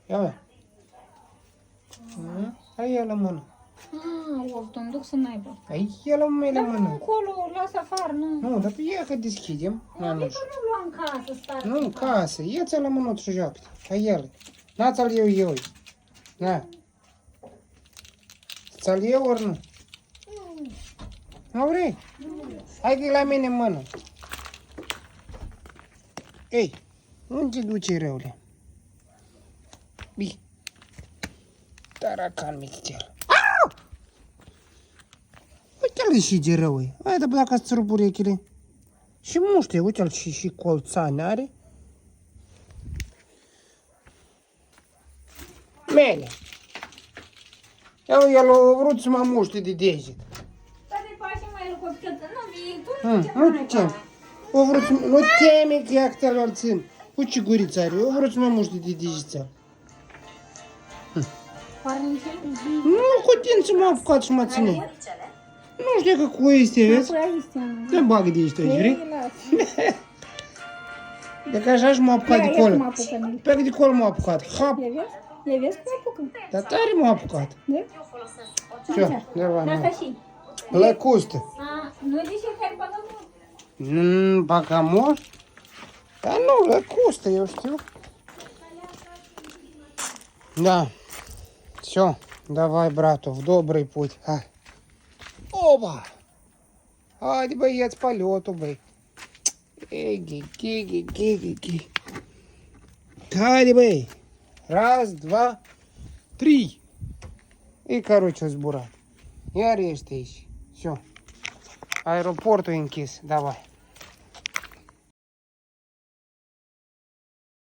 Ia mea. Hai ia la mână. Opt, îmi duc să n-aibă. Hai ia la mâine la Dar nu mână. încolo, lasă afară, nu. Nu, dar ia că deschidem. Nu, Nanuș. adică nu luam casă, stare. Nu, casă. Ia-ți la mână și joacă. Hai ia-l. Na-ți-l eu. Na. Ți-l eu ori nu? Nu vrei? Hai că e la mine în mână. Ei, unde duce răule? Bi. Taracan mixer. Uite-l și de rău e. Hai de dacă îți rup urechile. Și muște, uite-l și colțani are. Mele. El a vrut să mă muște de deget. Dar de pași mai el copilă, nu vii, tu Nu tem. O vrut să nu teme că ea că te-l țin. Cu ce guriță are? O vrut să mă muște de degețel. Nu cu tine să mă apucat și mă ține. Nu știu că cu este, vezi? Te bagă de aici, vrei? De că așa și m-a apucat de colo. Pe de colo m-a apucat. Hap. Le vezi cum apucă? Dar tare m-a apucat. Ce? Asta și. Lăcustă. Nu zice că ai bagamot? Bagamot? Dar nu, lăcustă, eu știu. Da. Все, давай, братов, добрый путь. Оба! Haide, băi, ia-ți полету, băi. Эй-ги-ги-ги-ги-ги. Haide, băi. Раз, два, три. И, короче, сбурат. Iar ești aici. Все. Aeroportul e închis. Давай.